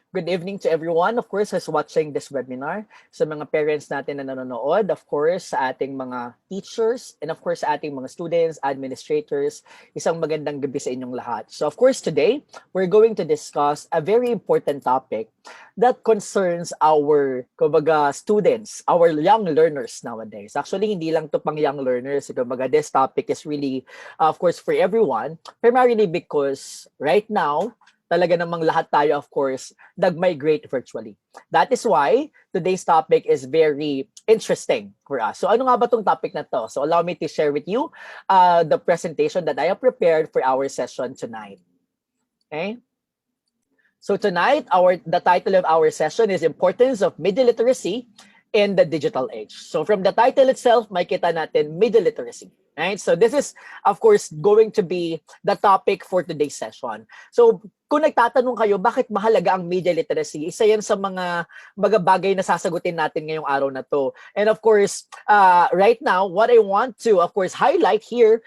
Good evening to everyone, of course, who's watching this webinar. Sa mga parents natin na nanonood, of course, sa ating mga teachers, and of course, sa ating mga students, administrators, isang magandang gabi sa inyong lahat. So of course, today, we're going to discuss a very important topic that concerns our, kumbaga, students, our young learners nowadays. Actually, hindi lang to pang young learners. Kumbaga, this topic is really, of course, for everyone, primarily because right now, talaga namang lahat tayo, of course, nag-migrate virtually. That is why today's topic is very interesting for us. So ano nga ba itong topic na to? So allow me to share with you the presentation that I have prepared for our session tonight. Okay? So tonight, the title of our session is Importance of Media Literacy in the Digital Age. So from the title itself, makita natin media literacy. Right? So this is, of course, going to be the topic for today's session. So kung nagtatanong kayo, bakit mahalaga ang media literacy? Isa yan sa mga bagay na sasagutin natin ngayong araw na to. And of course, right now, what I want to, of course, highlight here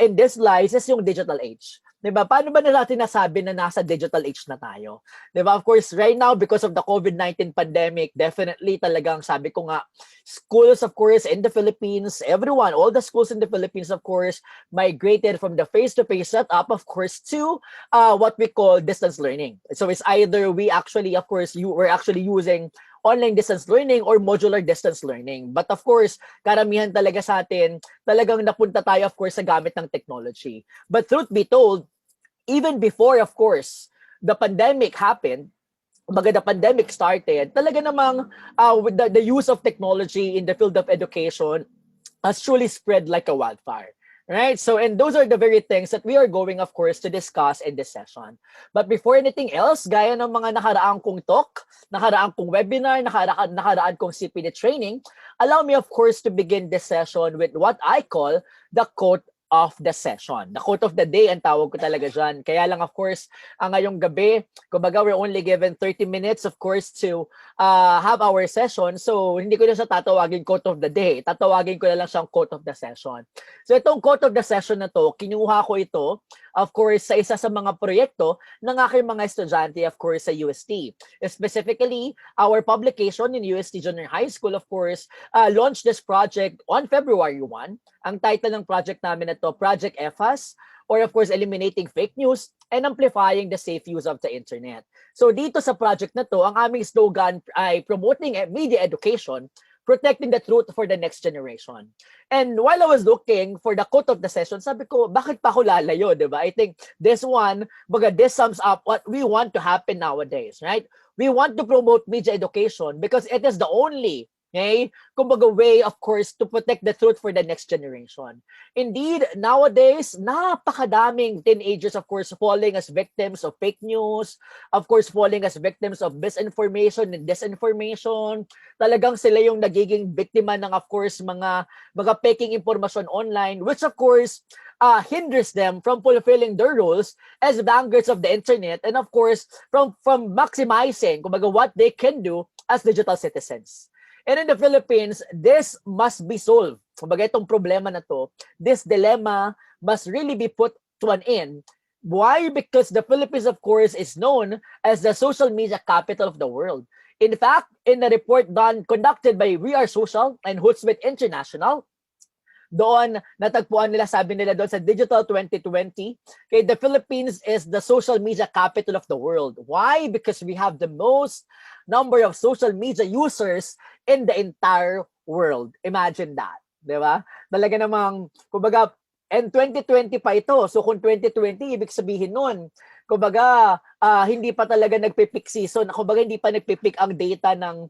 in this slide is yung digital age. Diba? Paano ba natin nasabi na nasa digital age na tayo? Diba? Of course, right now, because of the COVID-19 pandemic, definitely talagang sabi ko nga, schools, of course, in the Philippines, everyone, all the schools in the Philippines, of course, migrated from the face-to-face setup, of course, to what we call distance learning. So it's either we actually, of course, we're actually using online distance learning or modular distance learning. But of course, karamihan talaga sa atin, talagang napunta tayo, of course, sa gamit ng technology. But truth be told, even before, of course, the pandemic happened, the pandemic started, talaga namang with the use of technology in the field of education has truly spread like a wildfire. Right? So, and those are the very things that we are going, of course, to discuss in this session. But before anything else, gaya ng mga nakaraang kong talk, nakaraang kong webinar, nakaraan kong CPD training, allow me, of course, to begin this session with what I call the quote of the session. The quote of the day, ang tawag ko talaga dyan. Kaya lang, of course, ngayong gabi, kumbaga, we're only given 30 minutes, of course, to have our session. So, hindi ko na siya tatawagin quote of the day. Tatawagin ko na lang siyang quote of the session. So, itong quote of the session na to, kinuha ko ito, of course, sa isa sa mga proyekto ng aking mga estudyante, of course, sa UST. Specifically, our publication in UST Junior High School, of course, launched this project on February 1. Ang title ng project namin na to, Project EFAS, or of course, eliminating fake news and amplifying the safe use of the internet. So dito sa project na to, ang aming slogan ay promoting media education, protecting the truth for the next generation. And while I was looking for the quote of the session, sabi ko, bakit pa ako lalayo, di ba? I think this one, this sums up what we want to happen nowadays, right? We want to promote media education because it is the only kumbaga way, of course, to protect the truth for the next generation. Indeed, nowadays, napakadaming teenagers, of course, falling as victims of fake news, of course, falling as victims of misinformation and disinformation. Talagang sila yung nagiging biktima ng, of course, mga peking impormasyon online, which, of course, hinders them from fulfilling their roles as vanguards of the internet and, of course, from maximizing, kumbaga, what they can do as digital citizens. And in the Philippines, this must be solved. Kumbaga itong problema na to, this dilemma must really be put to an end. Why? Because the Philippines, of course, is known as the social media capital of the world. In fact, in a report conducted by We Are Social and Hootsuite International, doon natagpuan nila, sabi nila doon sa Digital 2020, the Philippines is the social media capital of the world. Why? Because we have the most number of social media users in the entire world. Imagine that. Di ba? Talaga namang, kumbaga, and 2020 pa ito. So kung 2020, ibig sabihin nun, kumbaga, hindi pa talaga nagpipick season. Kumbaga, hindi pa nagpipick ang data ng,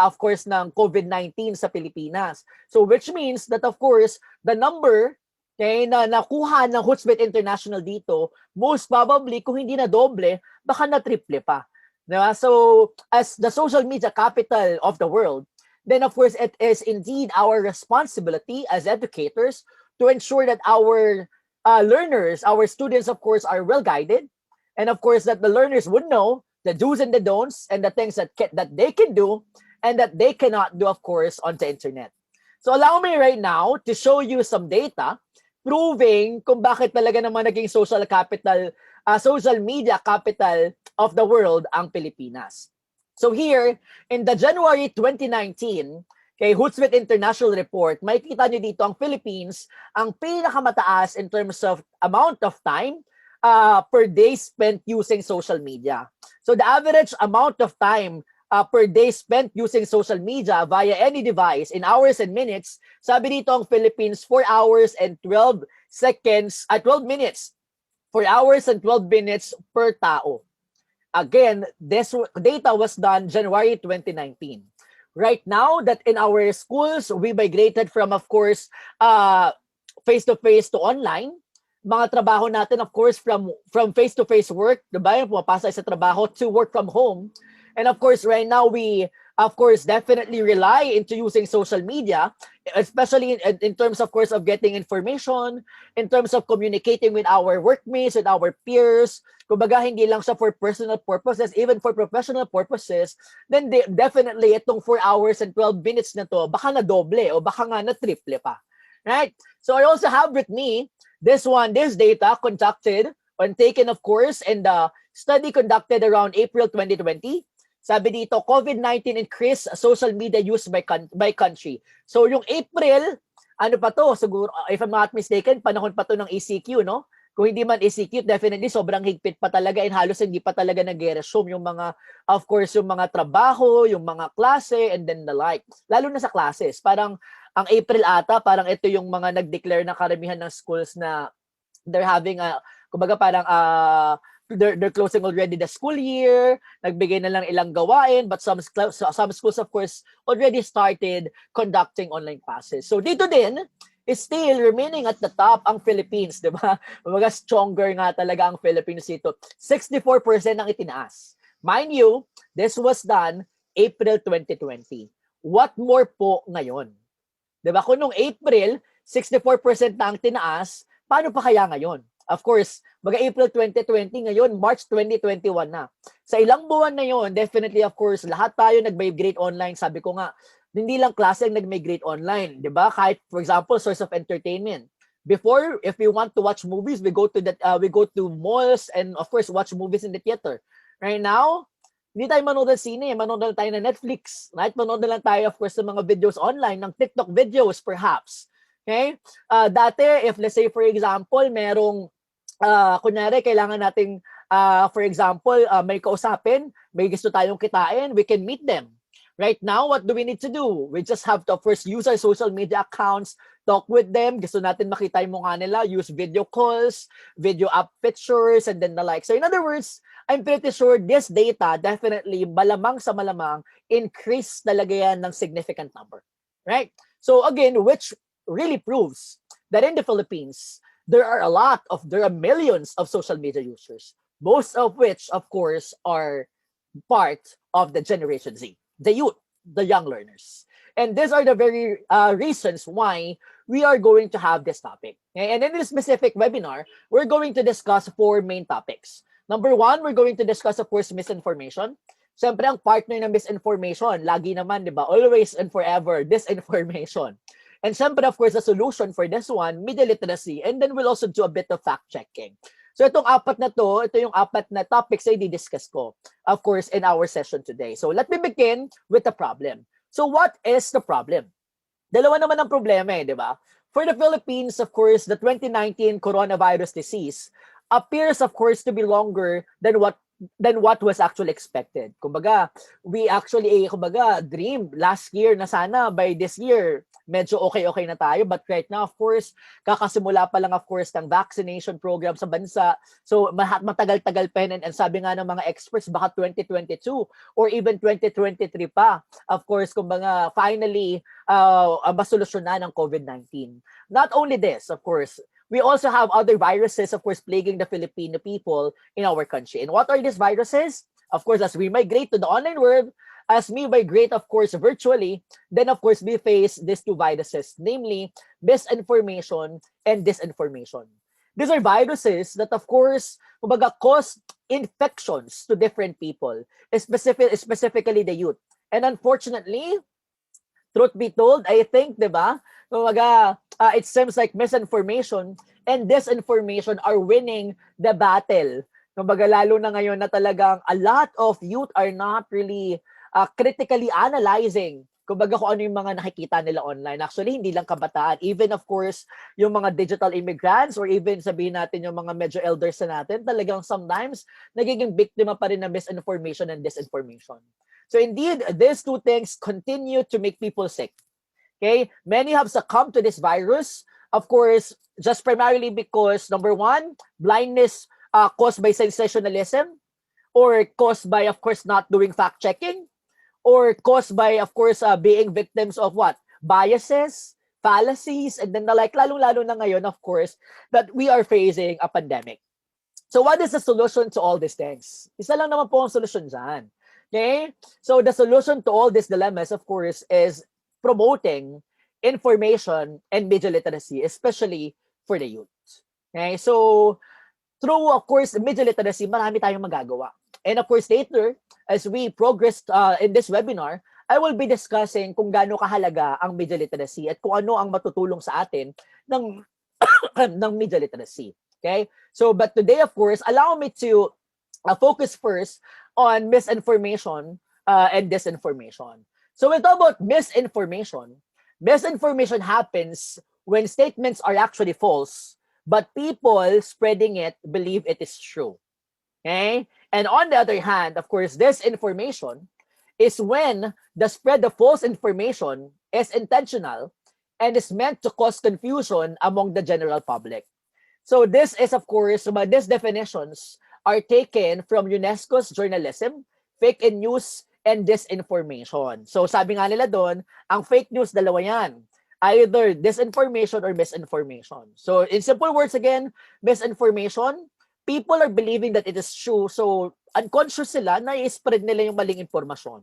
of course, ng COVID-19 sa Pilipinas. So which means that, of course, the number na nakuha ng Hootsuite International dito, most probably, kung hindi na doble, baka na triple pa. Diba? So as the social media capital of the world, then of course, it is indeed our responsibility as educators to ensure that our learners, our students, of course, are well guided. And of course, that the learners would know the do's and the don'ts and the things that they can do and that they cannot do, of course, on the internet. So allow me right now to show you some data proving kung bakit talaga naman naging social capital social media capital of the world ang Pilipinas. So here, in the January 2019, kay Hootsuite International Report, makikita nyo dito ang Philippines ang pinakamataas in terms of amount of time per day spent using social media. So the average amount of time per day spent using social media via any device in hours and minutes, sabi dito ang Philippines 4 hours and 12 seconds at 12 minutes. 4 hours and 12 minutes per tao. Again, this data was done January 2019. Right now, that in our schools, we migrated from, of course, face-to-face to online. Mga trabaho natin, of course, from face-to-face work, diba? Yung pumapasa sa trabaho to work from home. And of course, right now, we, of course, definitely rely into using social media, especially in terms, of course, of getting information, in terms of communicating with our workmates, with our peers. Kumbaga, hindi lang siya for personal purposes, even for professional purposes, then definitely itong 4 hours and 12 minutes na to, baka na doble o baka nga na triple pa. Right? So I also have with me this data conducted and taken, of course, in the study conducted around April 2020. Sabi dito, COVID-19 increased social media use by country. So yung April, ano pa to? Siguro, if I'm not mistaken, panahon pa to ng ECQ, no? Kung hindi man ECQ, definitely sobrang higpit pa talaga and halos hindi pa talaga nag-resume yung mga, of course, yung mga trabaho, yung mga klase, and then the like. Lalo na sa classes. Parang ang April ata, parang ito yung mga nag-declare na karamihan ng schools na they're having kumbaga parang they're closing already the school year, nagbigay na lang ilang gawain, but some schools, of course, already started conducting online classes. So dito din, is still remaining at the top ang Philippines, di ba? Mga stronger nga talaga ang Philippines dito. 64% ang itinaas. Mind you, this was done April 2020. What more po ngayon? Di ba? Kung nung April, 64% na ang tinaas, paano pa kaya ngayon? Of course, April 2020 ngayon, March 2021 na. Sa ilang buwan na yon, definitely, of course, lahat tayo nag-migrate online. Sabi ko nga, hindi lang klase ang nag-migrate online, di ba? Kahit, for example, source of entertainment. Before, if we want to watch movies, we go to malls and, of course, watch movies in the theater. Right now, hindi tayo manood ng sine, manood lang tayo ng Netflix. Right? Manood lang tayo, of course, ng mga videos online, ng TikTok videos, perhaps. Okay? Dati, if let's say, for example, merong kunyari, kailangan nating, for example, may kausapin, may gusto tayong kitain, we can meet them. Right now, what do we need to do? We just have to first use our social media accounts, talk with them, gusto natin makita yung mukha nila, use video calls, video up pictures, and then the like. So in other words, I'm pretty sure this data definitely, malamang sa malamang, increase talaga yan ng significant number. Right? So again, which really proves that in the Philippines, there are millions of social media users, most of which, of course, are part of the Generation Z, the youth, the young learners. And these are the very reasons why we are going to have this topic. And in this specific webinar, we're going to discuss 4 main topics. Number 1, we're going to discuss, of course, misinformation. Siyempre, ang partner ng misinformation, lagi naman, di ba, always and forever, disinformation. And siyempre, of course, the solution for this one, media literacy. And then we'll also do a bit of fact-checking. So itong apat na to, ito yung apat na topics na i-discuss ko, of course, in our session today. So let me begin with the problem. So what is the problem? Dalawa naman ang problema di ba? For the Philippines, of course, the 2019 coronavirus disease appears, of course, to be longer than what was actually expected. Kumbaga, we actually, dream last year na sana by this year, medyo okay na tayo. But right now, of course, kakasimula pa lang, of course, ng vaccination program sa bansa. So, matagal-tagal pa yun. And sabi nga ng mga experts, baka 2022 or even 2023 pa. Of course, kumbaga, finally, masolusyonan ng COVID-19. Not only this, of course, we also have other viruses, of course, plaguing the Filipino people in our country. And what are these viruses? Of course, as we migrate to the online world, as we migrate, of course, virtually, then, of course, we face these 2 viruses, namely misinformation and disinformation. These are viruses that, of course, cause infections to different people, specifically the youth. And unfortunately, truth be told, I think, di ba, it seems like misinformation and disinformation are winning the battle Kumbaga, lalo na ngayon na talagang a lot of youth are not really critically analyzing kumbaga kung ano yung mga nakikita nila online. Actually, hindi lang kabataan. Even, of course, yung mga digital immigrants or even sabihin natin yung mga medyo elders na natin, talagang sometimes nagiging biktima pa rin ng misinformation and disinformation. So indeed, these two things continue to make people sick. Okay? Many have succumbed to this virus. Of course, just primarily because, number one, blindness caused by sensationalism or caused by, of course, not doing fact-checking or caused by, of course, being victims of what? Biases, fallacies, and then the like, lalong-lalo na ngayon, of course, that we are facing a pandemic. So what is the solution to all these things? Isa lang naman po ang solution dyan. Okay? So the solution to all these dilemmas, of course, is promoting information and media literacy, especially for the youth. Okay? So through, of course, media literacy, marami tayong magagawa. And of course, later, as we progress in this webinar, I will be discussing kung gaano kahalaga ang media literacy at kung ano ang matutulong sa atin ng, ng media literacy. Okay? So, but today, of course, allow me to focus first on misinformation and disinformation. So, we'll talk about misinformation. Misinformation happens when statements are actually false, but people spreading it believe it is true. Okay? And on the other hand, of course, disinformation is when the spread of false information is intentional and is meant to cause confusion among the general public. So this is, of course, these definitions are taken from UNESCO's journalism, fake news, and disinformation. So sabi nga nila doon, ang fake news, dalawa yan. Either disinformation or misinformation. So in simple words again, misinformation, people are believing that it is true. So unconscious sila na i-spread nila yung maling informasyon.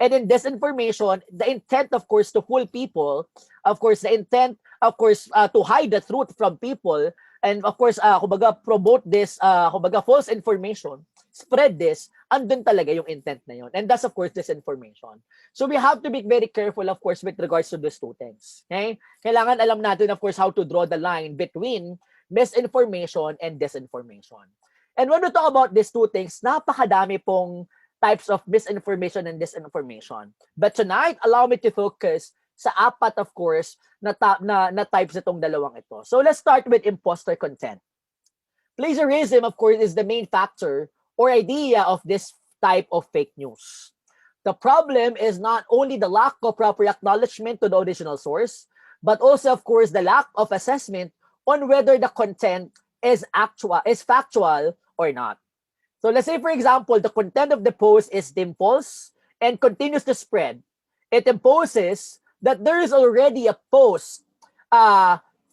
And in disinformation, the intent, of course, to fool people, of course, the intent, of course, to hide the truth from people, and of course, kumbaga, promote this, kumbaga, false information, spread this, andun talaga yung intent na yun. And that's, of course, disinformation. So we have to be very careful, of course, with regards to these two things. Okay? Kailangan alam natin, of course, how to draw the line between misinformation and disinformation. And when we talk about these two things, napakadami pong types of misinformation and disinformation. But tonight, allow me to focus sa apat, of course, na types itong dalawang ito. So let's start with imposter content. Plagiarism, of course, is the main factor or idea of this type of fake news. The problem is not only the lack of proper acknowledgement to the original source, but also, of course, the lack of assessment on whether the content is factual or not. So let's say, for example, the content of the post is false and continues to spread. It imposes that there is already a post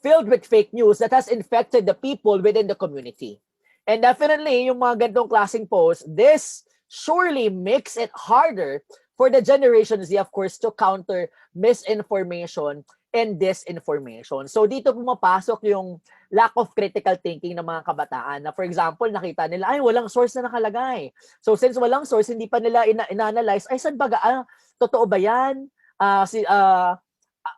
filled with fake news that has infected the people within the community. And definitely, yung mga ganitong klaseng posts, this surely makes it harder for the Generation Z, of course, to counter misinformation and disinformation. So dito pumapasok yung lack of critical thinking ng mga kabataan na, for example, nakita nila, ay, walang source na nakalagay. So since walang source, hindi pa nila ina-analyze, ay, saan ba, totoo ba yan?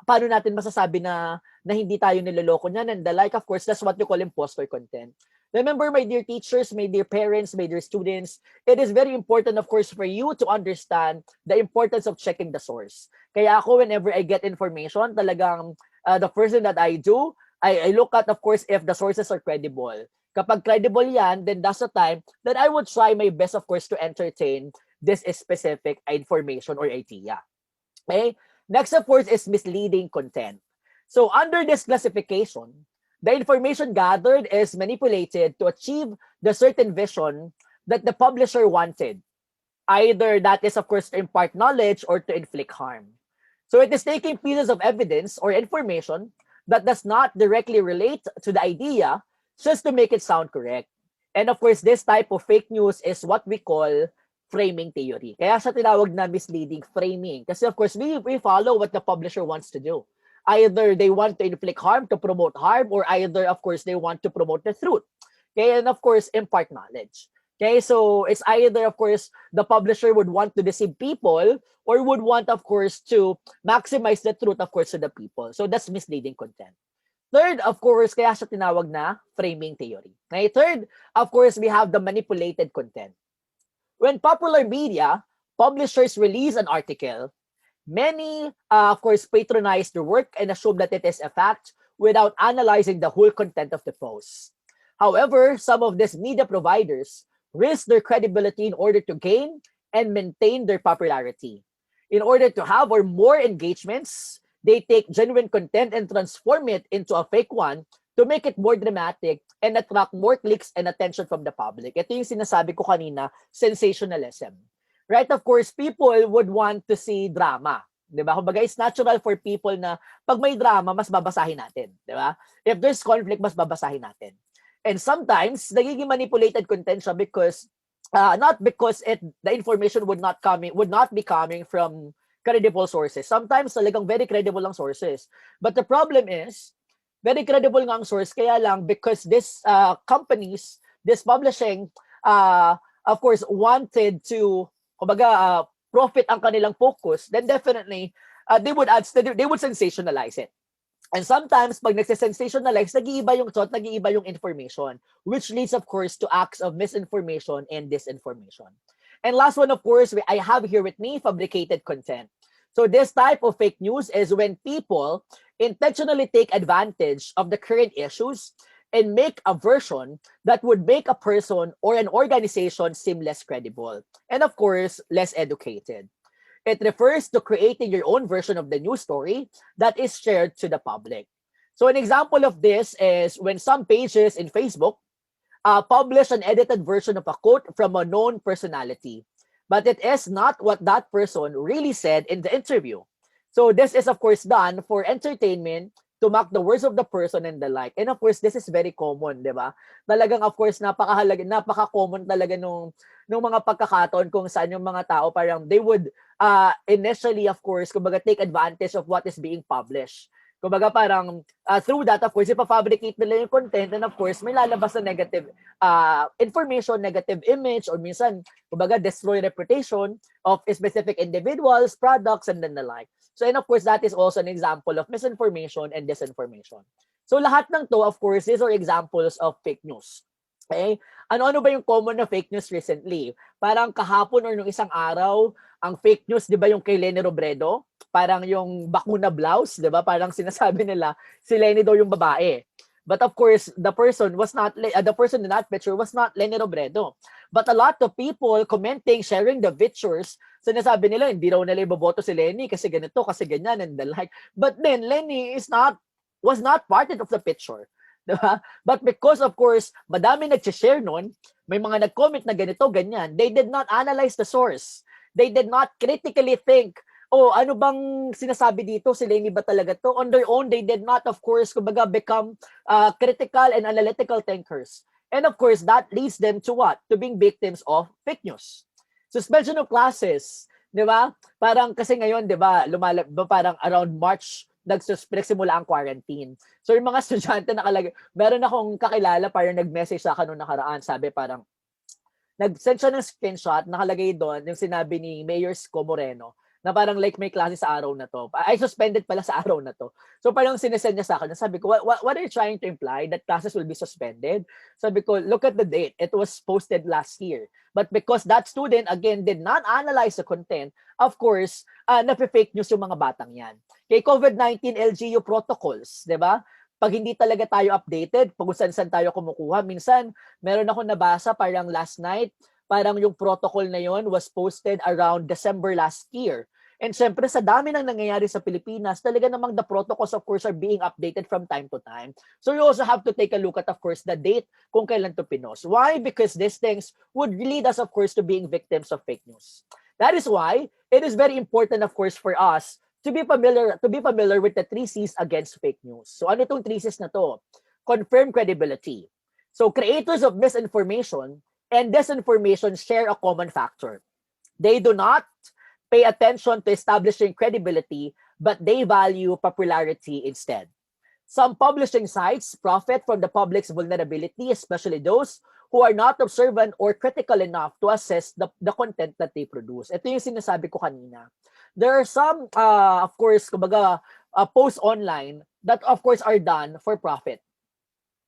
Paano natin masasabi na hindi tayo niloloko niyan? And the like, of course, that's what you call imposter content. Remember, my dear teachers, my dear parents, my dear students, it is very important, of course, for you to understand the importance of checking the source. Kaya ako, whenever I get information, talagang the first thing that I do, I look at, of course, if the sources are credible. Kapag credible yan, then that's the time that I would try my best, of course, to entertain this specific information or idea. Okay? Next, of course, is misleading content. So under this classification, the information gathered is manipulated to achieve the certain vision that the publisher wanted. Either that is, of course, to impart knowledge or to inflict harm. So it is taking pieces of evidence or information that does not directly relate to the idea just to make it sound correct. And of course, this type of fake news is what we call framing theory. Kaya siya tinawag na misleading framing. Kasi of course, we follow what the publisher wants to do. Either they want to inflict harm, to promote harm, or either, of course, they want to promote the truth. Okay, and of course, impart knowledge. Okay, so it's either, of course, the publisher would want to deceive people or would want, of course, to maximize the truth, of course, to the people. So that's misleading content. Third, of course, kaya siya tinawag na framing theory. Okay? Third, of course, we have the manipulated content. When popular media publishers release an article, many, of course, patronize the work and assume that it is a fact without analyzing the whole content of the post. However, some of these media providers risk their credibility in order to gain and maintain their popularity. In order to have or more engagements, they take genuine content and transform it into a fake one to make it more dramatic and attract more clicks and attention from the public. Ito yung sinasabi ko kanina, sensationalism. Right? Of course, people would want to see drama. 'Di ba? Kumbaga, it's natural for people na pag may drama, mas babasahin natin. 'Di ba? If there's conflict, mas babasahin natin. And sometimes, nagiging manipulated content siya because not because the information would not be coming from credible sources. Sometimes talagang very credible lang sources. But the problem is, very credible nga ang source, kaya lang because this companies, this publishing, of course, wanted to, kumbaga, profit ang kanilang focus, then definitely, they would sensationalize it. And sometimes, pag nagsisensationalize, nag-iiba yung thought, nag-iiba yung information, which leads, of course, to acts of misinformation and disinformation. And last one, of course, I have here with me fabricated content. So this type of fake news is when people intentionally take advantage of the current issues and make a version that would make a person or an organization seem less credible and, of course, less educated. It refers to creating your own version of the news story that is shared to the public. So an example of this is when some pages in Facebook publish an edited version of a quote from a known personality, but it is not what that person really said in the interview. So this is, of course, done for entertainment, to mock the words of the person and the like. And of course, this is very common, di ba? Talagang, of course, napaka-common talaga nung mga pagkakataon kung saan yung mga tao parang they would initially, of course, kumbaga take advantage of what is being published. Kumbaga parang through that, of course, ipafabricate nila yung content and of course, may lalabas na negative information, negative image, or minsan, kumbaga, destroy reputation of specific individuals, products, and then the like. So, and of course, that is also an example of misinformation and disinformation. So, lahat ng to, of course, these are examples of fake news. Okay? Ano-ano ba yung common na fake news recently? Parang kahapon or nung isang araw, ang fake news, di ba yung kay Leni Robredo? Parang yung bakuna blouse, di ba? Parang sinasabi nila, si Leni daw yung babae. But of course, the person in that picture was not Leni Robredo. But a lot of people commenting, sharing the pictures, sinasabi nila, hindi daw nila iboboto si Leni kasi ganito, kasi ganyan, and the like. But then, Leni was not part of the picture. Diba? But because, of course, madami nag-share nun, may mga nag-comment na ganito, ganyan, they did not analyze the source. They did not critically think, oh, ano bang sinasabi dito? Si Leni ba talaga to? On their own, they did not, of course, kumbaga, become critical and analytical thinkers. And of course, that leads them to what? To being victims of fake news. Suspension of classes, di ba? Parang kasi ngayon, di ba, parang around March, nagsimula ang quarantine. So yung mga estudyante nakalagay, meron akong kakilala parang nag-message sa akin noong nakaraan, sabi parang, nag-send siya ng screenshot, nakalagay doon yung sinabi ni Mayor Sco Moreno, na parang like may klase sa araw na to. Ay, suspended pala sa araw na to. So parang sinesend niya sa akin. Sabi ko, what are you trying to imply? That classes will be suspended? Sabi ko, look at the date. It was posted last year. But because that student, again, did not analyze the content, of course, nape-fake news yung mga batang yan. Kay COVID-19 LGU protocols, di ba? Pag hindi talaga tayo updated, pag saan tayo kumukuha, minsan, meron ako nabasa parang last night, parang yung protocol na yon was posted around December last year. And syempre, sa dami nang nangyayari sa Pilipinas, talaga namang the protocols, of course, are being updated from time to time. So you also have to take a look at, of course, the date kung kailan to pinost. Why? Because these things would lead us, of course, to being victims of fake news. That is why it is very important, of course, for us to be familiar with the 3 C's against fake news. So ano itong 3 C's na to? Confirm credibility. So creators of misinformation and disinformation share a common factor. They do not pay attention to establishing credibility, but they value popularity instead. Some publishing sites profit from the public's vulnerability, especially those who are not observant or critical enough to assess the content that they produce. Ito yung sinasabi ko kanina. There are some, of course, kumbaga, posts online that of course are done for profit.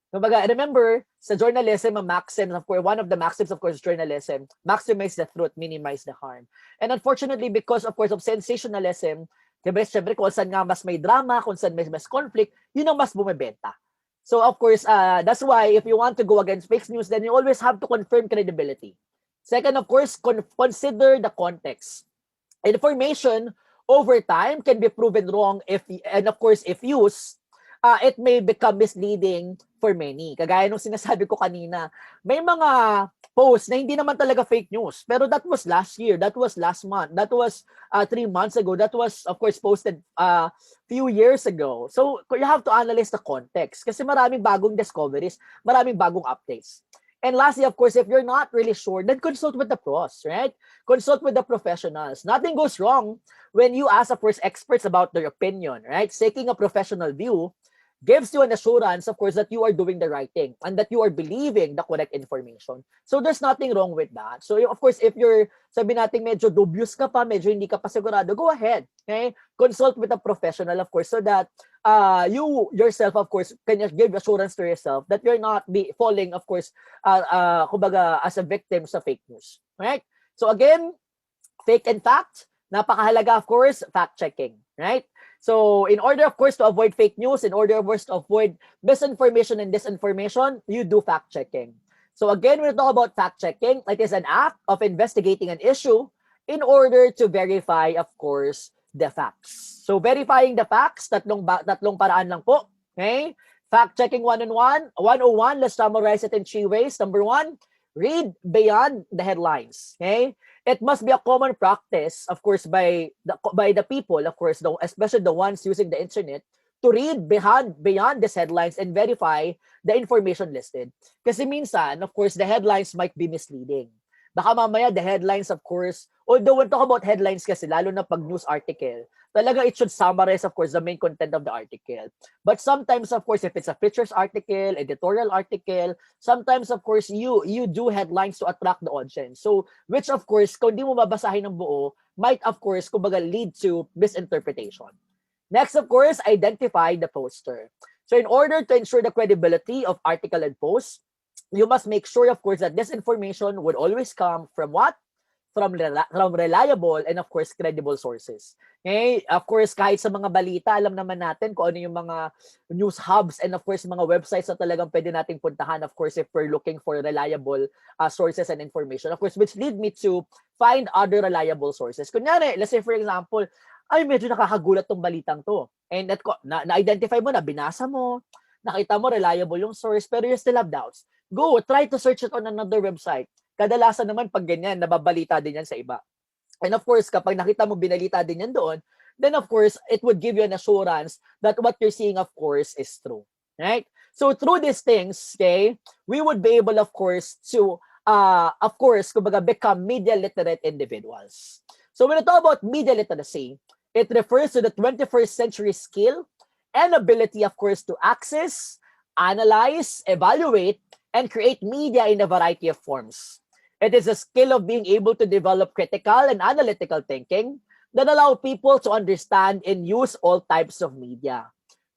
Kumbaga, remember, sa journalism, a maxim, of course, one of the maxims, of course, journalism, maximize the truth, minimize the harm. And unfortunately, because, of course, of sensationalism, diba, syempre, kung saan nga mas may drama, kung saan may mas conflict, yun ang mas bumibenta. So, of course, that's why if you want to go against fake news, then you always have to confirm credibility. Second, of course, consider the context. Information over time can be proven wrong if, and of course, if used, it may become misleading for many. Kagaya nung sinasabi ko kanina, may mga posts na hindi naman talaga fake news. Pero that was last year, that was last month, that was 3 months ago, that was, of course, posted few years ago. So, you have to analyze the context kasi maraming bagong discoveries, maraming bagong updates. And lastly, of course, if you're not really sure, then consult with the pros, right? Consult with the professionals. Nothing goes wrong when you ask, of course, experts about their opinion, right? Seeking a professional view gives you an assurance, of course, that you are doing the right thing and that you are believing the correct information. So there's nothing wrong with that. So of course, if you're, sabi natin, medyo dubious ka pa, medyo hindi ka pa sigurado, go ahead, okay? Consult with a professional, of course, so that you yourself, of course, can give assurance to yourself that you're not falling, of course, kumbaga, as a victim sa fake news, right? So again, fake and fact, napakahalaga, of course, fact-checking, right? So in order, of course, to avoid fake news, in order, of course, to avoid misinformation and disinformation, you do fact-checking. So again, when we talk about fact-checking, it is an act of investigating an issue in order to verify, of course, the facts. So verifying the facts, tatlong paraan lang po. Okay? Fact-checking 101, let's summarize it in 3 ways. Number 1, read beyond the headlines. Okay? It must be a common practice, of course, by the people, of course, especially the ones using the internet, to read beyond these headlines and verify the information listed. Kasi minsan, of course, the headlines might be misleading. Baka mamaya, the headlines, of course, although when talk about headlines kasi, lalo na pag news article, talaga it should summarize, of course, the main content of the article. But sometimes, of course, if it's a features article, editorial article, sometimes, of course, you do headlines to attract the audience. So, which, of course, kung di mo babasahin ng buo, might, of course, kumbaga lead to misinterpretation. Next, of course, identify the poster. So, in order to ensure the credibility of article and post, you must make sure, of course, that this information would always come from what? From reliable and, of course, credible sources. Okay? Of course, kahit sa mga balita, alam naman natin kung ano yung mga news hubs and, of course, mga websites na talagang pwede nating puntahan, of course, if we're looking for reliable sources and information. Of course, which lead me to find other reliable sources. Kunyari, let's say, for example, ay, medyo nakakagulat tong balitang to. And na-identify mo na, binasa mo, nakita mo, reliable yung source, pero you still have doubts. Go, try to search it on another website. Kadalasan naman pag ganyan, nababalita din yan sa iba. And of course, kapag nakita mo binalita din yan doon, then of course, it would give you an assurance that what you're seeing, of course, is true. Right? So through these things, okay, we would be able, of course, to, kumbaga, become media literate individuals. So when we talk about media literacy, it refers to the 21st century skill and ability, of course, to access, analyze, evaluate, and create media in a variety of forms. It is a skill of being able to develop critical and analytical thinking that allow people to understand and use all types of media.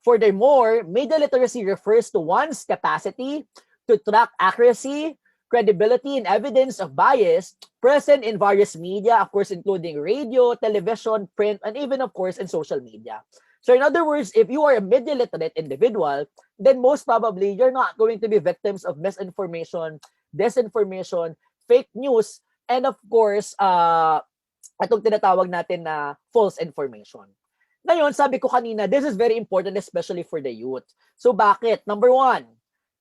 Furthermore, media literacy refers to one's capacity to track accuracy, credibility, and evidence of bias present in various media, of course, including radio, television, print, and even, of course, in social media. So in other words, if you are a media literate individual, then most probably you're not going to be victims of misinformation, disinformation, fake news, and of course, itong tinatawag natin na false information. Ngayon, sabi ko kanina, this is very important, especially for the youth. So bakit? Number 1,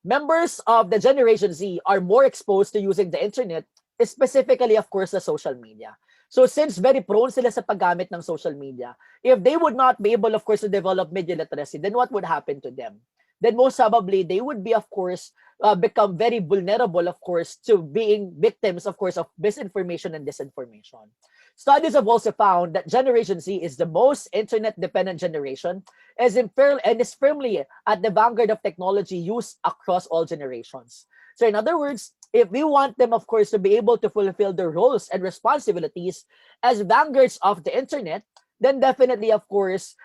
members of the Generation Z are more exposed to using the internet, specifically, of course, the social media. So since very prone sila sa paggamit ng social media, if they would not be able, of course, to develop media literacy, then what would happen to them? Then most probably, they would be, of course, become very vulnerable, of course, to being victims, of course, of misinformation and disinformation. Studies have also found that Generation Z is the most internet-dependent generation and is firmly at the vanguard of technology used across all generations. So in other words, if we want them, of course, to be able to fulfill their roles and responsibilities as vanguards of the internet, then definitely, of course,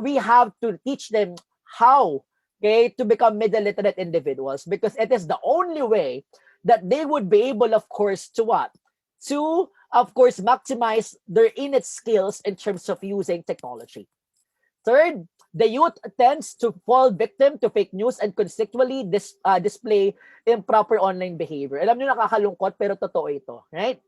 we have to teach them how, okay, to become media literate individuals, because it is the only way that they would be able, of course, to what? To, of course, maximize their innate skills in terms of using technology. Third, the youth tends to fall victim to fake news and consequently display improper online behavior. Alam niyo, nakakalungkot, pero totoo ito, right?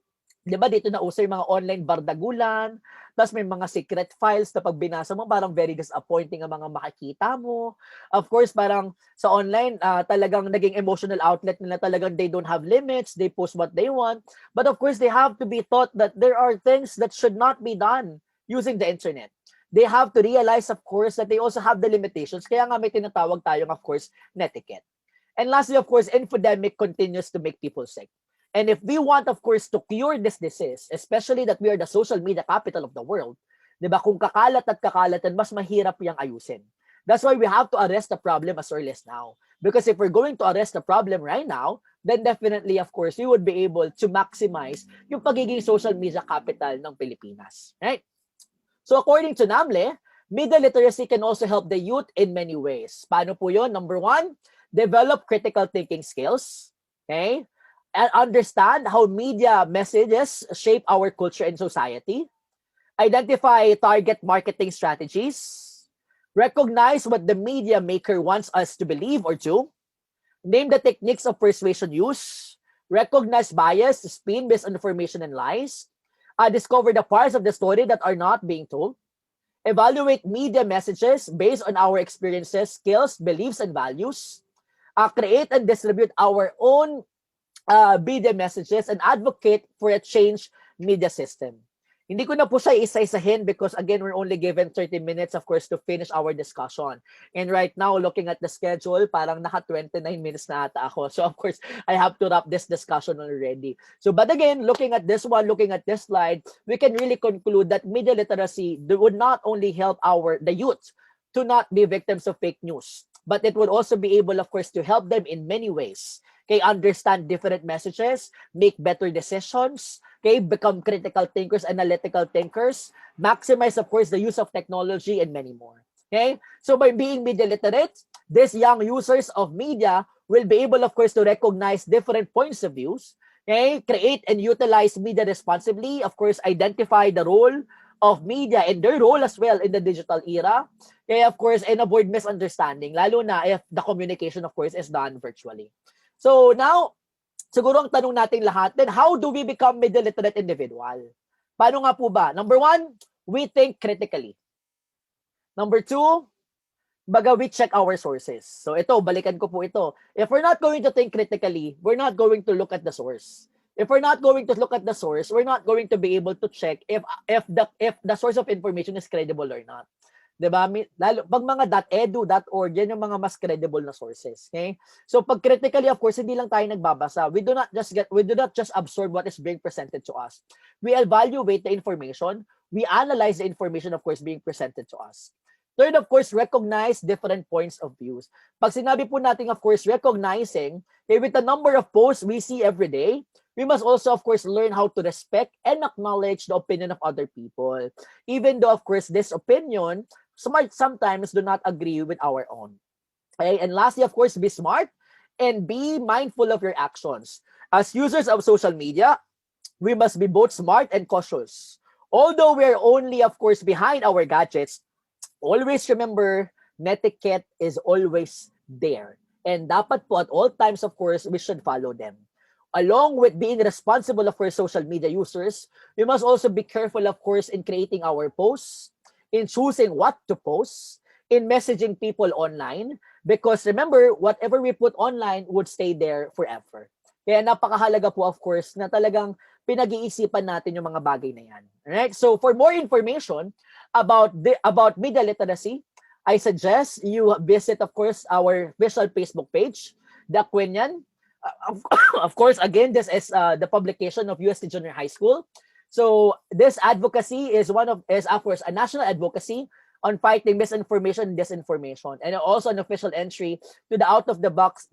Di ba dito na uso yung mga online bardagulan, tapos may mga secret files na pag binasa mo, parang very disappointing ang mga makikita mo. Of course, parang sa online, talagang naging emotional outlet nila, talagang they don't have limits, they post what they want. But of course, they have to be taught that there are things that should not be done using the internet. They have to realize, of course, that they also have the limitations. Kaya nga may tinatawag tayong, of course, netiquette. And lastly, of course, infodemic continues to make people sick. And if we want, of course, to cure this disease, especially that we are the social media capital of the world, di ba, kung kakalat at kakalatan, mas mahirap yung ayusin. That's why we have to arrest the problem as early as now. Because if we're going to arrest the problem right now, then definitely, of course, we would be able to maximize yung pagiging social media capital ng Pilipinas. Right? So according to NAMLE, media literacy can also help the youth in many ways. Paano po yun? Number one, develop critical thinking skills. Okay? And understand how media messages shape our culture and society. Identify target marketing strategies. Recognize what the media maker wants us to believe or do. Name the techniques of persuasion use. Recognize bias, spin, misinformation, and lies. Discover the parts of the story that are not being told. Evaluate media messages based on our experiences, skills, beliefs, and values. Create and distribute our own media messages and advocate for a change media system. Hindi ko na po siya isa-isahin because again, we're only given 30 minutes, of course, to finish our discussion. And right now, looking at the schedule, parang naka 29 minutes na ata ako. So of course, I have to wrap this discussion already. So but again, looking at this one, looking at this slide, we can really conclude that media literacy would not only help the youth to not be victims of fake news, but it would also be able, of course, to help them in many ways. Okay, understand different messages, make better decisions, okay, become critical thinkers, analytical thinkers, maximize, of course, the use of technology, and many more. Okay, so by being media literate, these young users of media will be able, of course, to recognize different points of views, okay, create and utilize media responsibly, of course, identify the role of media and their role as well in the digital era, okay, of course, and avoid misunderstanding, lalo na if the communication, of course, is done virtually. So now, siguro ang tanong natin lahat, then how do we become media literate individual? Paano nga po ba? Number one, we think critically. Number two, baga we check our sources. So ito, balikan ko po ito. If we're not going to think critically, we're not going to look at the source. If we're not going to look at the source, we're not going to be able to check if the source of information is credible or not. Diba? Lalo, pag mga .edu, .org, yan yung mga mas credible na sources. Okay? So pag critically, of course, hindi lang tayo nagbabasa. We do not just absorb what is being presented to us. We evaluate the information. We analyze the information, of course, being presented to us. Third, of course, recognize different points of views. Pag sinabi po natin, of course, recognizing, okay, with the number of posts we see every day, we must also, of course, learn how to respect and acknowledge the opinion of other people. Even though, of course, this opinion sometimes do not agree with our own. Okay? And lastly, of course, be smart and be mindful of your actions. As users of social media, we must be both smart and cautious. Although we're only, of course, behind our gadgets, always remember, netiquette is always there. And dapat po at all times, of course, we should follow them. Along with being responsible of our social media users, we must also be careful, of course, in creating our posts, in choosing what to post, in messaging people online, because remember, whatever we put online would stay there forever. Kaya napakahalaga po, of course, na talagang pinag-iisipan natin yung mga bagay na yan. Alright? So for more information about media literacy, I suggest you visit, of course, our official Facebook page, The Quinian. Of course, again, this is the publication of UST Junior High School. So this advocacy is of course, a national advocacy on fighting misinformation and disinformation, and also an official entry to the out-of-the-box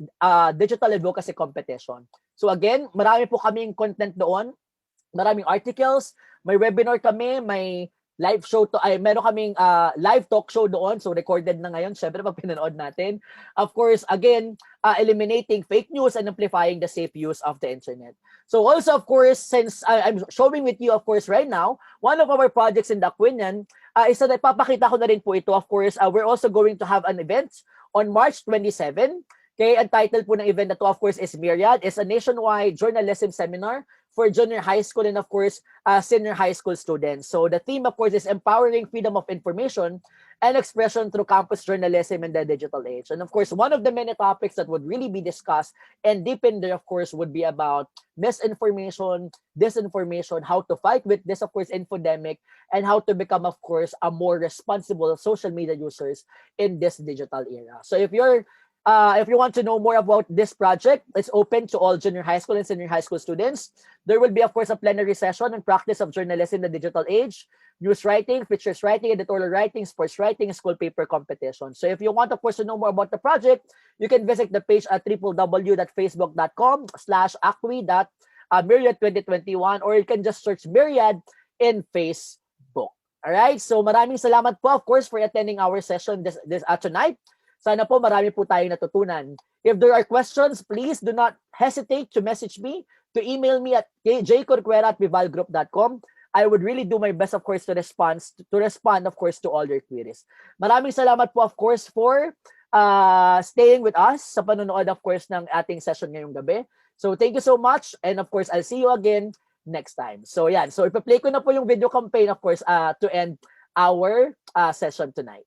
digital advocacy competition. So again, marami po kaming content doon, maraming articles, may webinar kami, may live show to, ay meron kaming live talk show doon. So recorded na ngayon, syempre pag pinanood natin. Of course, again, eliminating fake news and amplifying the safe use of the internet. So also, of course, since I'm showing with you, of course, right now, one of our projects in the Aquinian is that ipapakita ko na rin po ito. Of course, we're also going to have an event on March 27. Okay, ang title po ng event na to, of course, is Myriad. It's a nationwide journalism seminar for junior high school and, of course, senior high school students. So the theme, of course, is empowering freedom of information and expression through campus journalism in the digital age. And, of course, one of the many topics that would really be discussed and deepened there, of course, would be about misinformation, disinformation, how to fight with this, of course, infodemic, and how to become, of course, a more responsible social media users in this digital era. So if you want to know more about this project, it's open to all junior high school and senior high school students. There will be, of course, a plenary session on practice of journalism in the digital age, news writing, features writing, editorial writing, sports writing, school paper competition. So if you want, of course, to know more about the project, you can visit the page at www.facebook.com/acqui.myriad2021, or you can just search Myriad in Facebook. All right? So maraming salamat po, of course, for attending our session this tonight. Sana po marami po tayong natutunan. If there are questions, please do not hesitate to message me, to email me at jcorcuera@vivalgroup.com. I would really do my best, of course, to respond, of course, to all your queries. Maraming salamat po, of course, for staying with us sa panonood, of course, ng ating session ngayong gabi. So thank you so much, and of course, I'll see you again next time. So yan, so ipa-play ko na po yung video campaign, of course, to end our session tonight.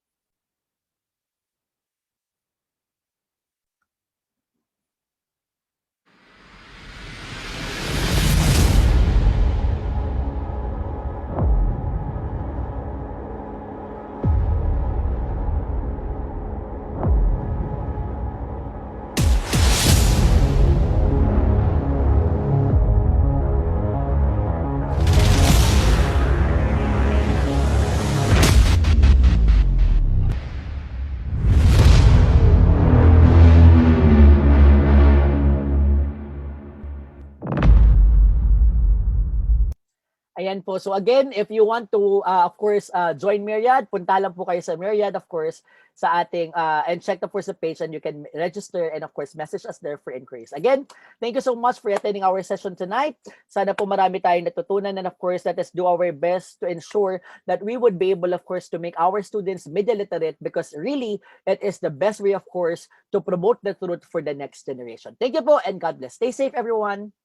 Ayan po. So again, if you want to, of course, join Myriad, punta lang po kayo sa Myriad, of course, sa ating, and check the first page, and you can register and, of course, message us there for inquiries. Again, thank you so much for attending our session tonight. Sana po marami tayong natutunan, and of course, let us do our best to ensure that we would be able, of course, to make our students media literate, because really, it is the best way, of course, to promote the truth for the next generation. Thank you po, and God bless. Stay safe, everyone.